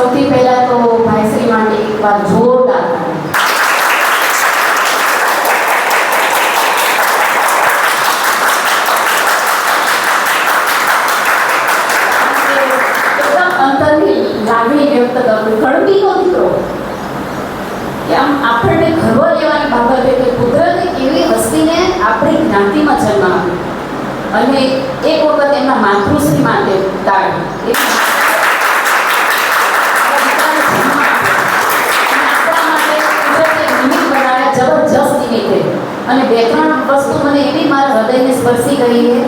સૌથી પહેલા તો ભાઈશ્રી માટે એકવાર જોરદાર એકદમ અંતરની લાગણી વ્યક્ત કરું. કડવીનો દીકરો કે આમ આપણને ગર્વ લેવાની બાબત કે કુદરતે કેવી હસ્તીને આપણી જ્ઞાતિમાં જન્મ આપ્યો અને એક વખત એમના માતૃશ્રી માટે તાળી અને બે ત્રણ વસ્તુ મને એવી મારા હૃદયને સ્પર્શી ગઈ છે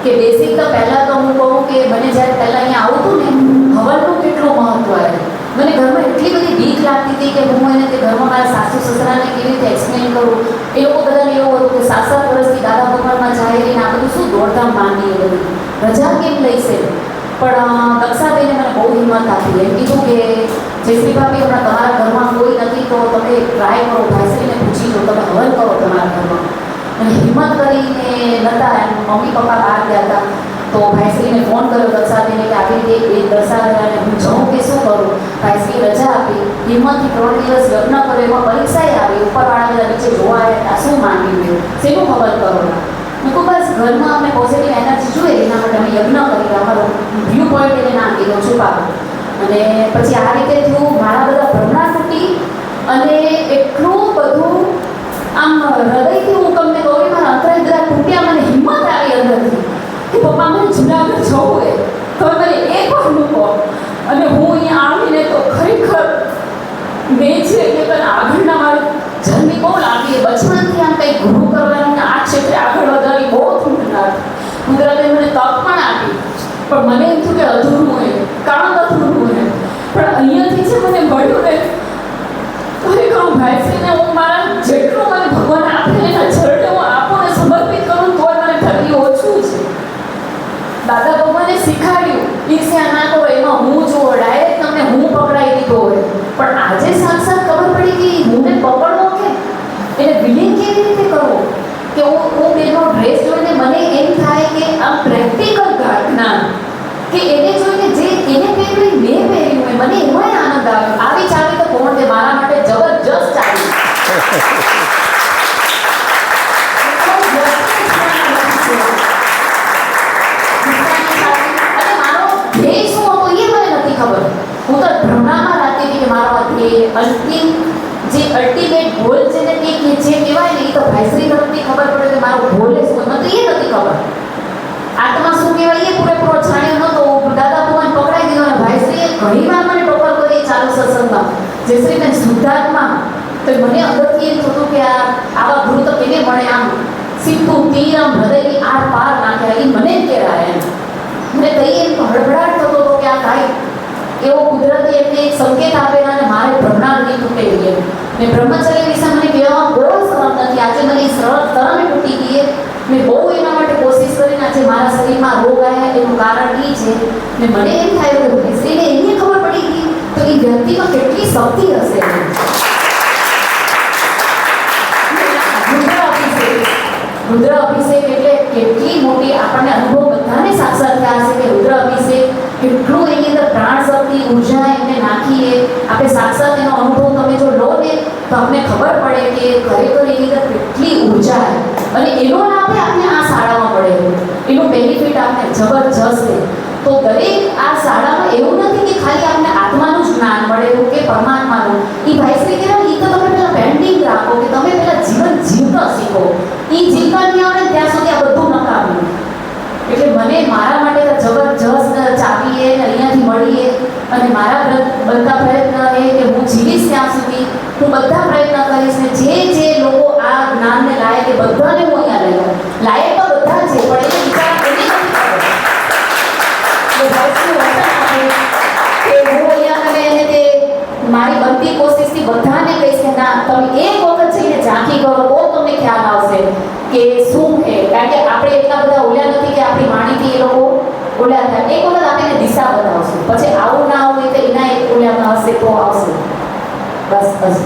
કે બેસિક તો પહેલાં તો હું કહું કે મને જ્યારે પહેલાં અહીંયા આવું હતું ને હવનનું કેટલું મહત્વ આવે. મને ઘરમાં એટલી બધી બીક લાગતી હતી કે હું એને તે ઘરમાં મારા સાસુ સસરાને કેવી રીતે એક્સપ્લેન કરું. એ લોકો બધાને એવું હતું કે 7-7 વર્ષથી દાદા ભગવાનમાં જાય રહીને આ બધું શું દોડધામ માંગી એ બધું રજા કેમ લઈશે. પણ દક્ષાબેને મને બહુ હિંમત આપી. એમ કીધું કે જયશ્રી ભાભી હમણાં તમારા ઘરમાં કોઈ નથી તો તમે ટ્રાય કરો, ભાઈશ્રીને પૂછી લો, તમે હવન કરો તમારા ઘરમાં. અને હિંમત કરીને નહોતા એમ મમ્મી પપ્પા બહાર ગયા હતા તો ભાઈશ્રીને ફોન કર્યો દક્ષાબેને કે આવી રીતે એ દર્શાવેલાને હું જાઉં કે શું કરું. ભાઈશ્રી રજા આપી, હિંમતથી 3 દિવસ લગ્ન કર્યો. એમાં પરીક્ષાએ આવી, ઉપરવાળા બધા નીચે જોવા આવ્યા શું માંગી ગયું શેનું ખબર કરો. મેં કહું બસ ઘરમાં અમે પોઝિટિવ એનર્જી જોઈએ એના માટે અમે યજ્ઞ કરી અમારો વ્યૂ પોઈન્ટ એને ના કીધો છુપાવો. અને પછી આ રીતે થયું. મારા બધા ભરણા તૂટી અને એટલું બધું આમ હૃદયથી હું તમને કહું મારા અંતરાય બધા તૂટ્યા. મને હિંમત આવી અંદરથી કે પપ્પા મને જુનાગઢ જવું હોય તો મને એક વાર મૂકો. અને હું અહીંયા આવીને તો ખરેખર મેં છે કે તને આગળના મારી જર્ની બહુ લાગી. બચપનથી આમ કંઈક ગુરુ કરવાનું આ ક્ષેત્રે આગળ વધવાની બહુ થૂંટનાર કુદરતે મને તક પણ આપી. પણ મને એમ થયું કે અધૂરું હોય કામ અધૂરું હોય. પણ અહીંયાથી છે મને મળ્યું ને ખરેખર હું ભાઈશ્રીને હું મારા જેટલું મને ભગવાન આપે એના ચરણે હું આપું ને સમર્પિત કરું તો મને થતી ઓછું છે. દાદા ભગવાને શીખવાડ્યું ઈર્ષ્યા ના કરો એમાં હું જો ડાયરેક્ટ તમને હું પકડાઈ દીધો હોય. પણ આજે સાક્ષાત ખબર પડી કે હુંને પકડવો કે એને બિલિંગ કેવી રીતે કરવો કે હું એનો ડ્રેસ જોઈને મને એમ થાય કે આમ પ્રેક્ટિકલ જ્ઞાન કે એને જોઈને જે એને પહેર્યું મેં પહેર્યું હોય મને એમાંય આનંદ આવ્યો. આવી ચાવી તો કોણ દે મારા માટે જબરજસ્ત ચાવી. અને મારો ધ્યેય શું હતો એ મને નથી ખબર. હું તો ભ્રમણામાં રાખતી હતી કે મારો ધ્યેય અંતિમ જે અલ્ટિમેટ ગોલ છે ને તે જે કહેવાય ને એ તો ભાઈશ્રી તરફથી ખબર પડે કે મારો ગોલ શું. મને તો એ નથી ખબર આત્મા શું કહેવાય એ પૂરેપૂરો જાણ્યો નહોતો. દાદા ભગવાન પકડાઈ દીધો અને ભાઈશ્રીએ ઘણી વાર મને ટોકર કરી ચાલુ સત્સંગમાં જયશ્રીબેન શુદ્ધાત્મા. તો મને અંદરથી એમ થતું કે આવા ગુરુ તો કેને મળે આમ સીધું તીર આમ હૃદયની આર પાર નાખ્યા એ મને જ કહેવાય. એમ મને કઈ એમ હળબડાટ થતો હતો કે આ કાંઈ એવો કુદરતે એમને એક સંકેત આપેલા અને મારે ભ્રમણા નહીં તૂટેલી ગઈ. ને બ્રહ્મચર્ય વિશે મને કહેવામાં કોઈ શરમ નથી. આજે મને શરમ તૂટી ગઈ. મેં બહુ એના માટે કોશિશ કરીને આજે મારા શરીરમાં રોગ આવ્યા એનું કારણ એ છે. ને મને એમ થાય કે ભાઈશ્રીને એમને ખબર પડી ગઈ તો એ વ્યક્તિમાં કેટલી શક્તિ હશે. રુદ્ર અભિષેક એટલે કેટલી મોટી આપણને અનુભવ બધાને સાક્ષાત થયા હશે કે રુદ્ર અભિષેક કેટલું એની અંદર પ્રાણ શક્તિ ઉર્જા એમને નાખીએ આપણે સાક્ષાત એનો અનુભવ તમે જો લો ને તો અમને ખબર પડે કે ખરેખર એની અંદર કેટલી ઉર્જા અને એનો લાભ આપણે આ શાળામાં મળે એનું બેનિફિટ આપણે જબરજસ્ત છે. તો દરેક આ શાળામાં એવું નથી કે ખાલી આપણે આત્માનું જ જ્ઞાન મળેલું કે પરમાત્માનું. એ ભાઈશ્રી કહેવાય એ તો તમે પહેલાં પેન્ડિંગ રાખો કે તમે પહેલાં જીવન જીવતા શીખો. એ જીવતા નહીં આવડે ત્યાં સુધી આ બધું નકામ્યું. એટલે મને મારા માટે તો જબરજસ્ત ચાવીએ અહીંયાથી મળીએ અને મારા બધા પ્રયત્ન એ કે હું જીવીશ ત્યાં સુધી હું બધા પ્રયત્ન કરીશ ને જે લોકો આ જ્ઞાનને લાયક એ બધાને હું અહીંયા લઈ આવું. લાયક તો બધા છે પણ એને વિચાર એને નથી કે હું અહીંયા તમે એને તે મારી બનતી કોશિશથી બધાને કહીશ કે ના તમે એક વખત જઈને ઝાંખી કરો તો તમને ખ્યાલ આવશે કે શું છે. કારણ કે આપણે એટલા બધા ઓલ્યા નથી કે આપણી વાણીથી એ લોકો ઓલ્યા થાય. એક વખત આપણે દિશા બતાવશું પછી આવું ના આવું એટલે એના એક ઓલ્યામાં હશે તો આવશે. બસ બસ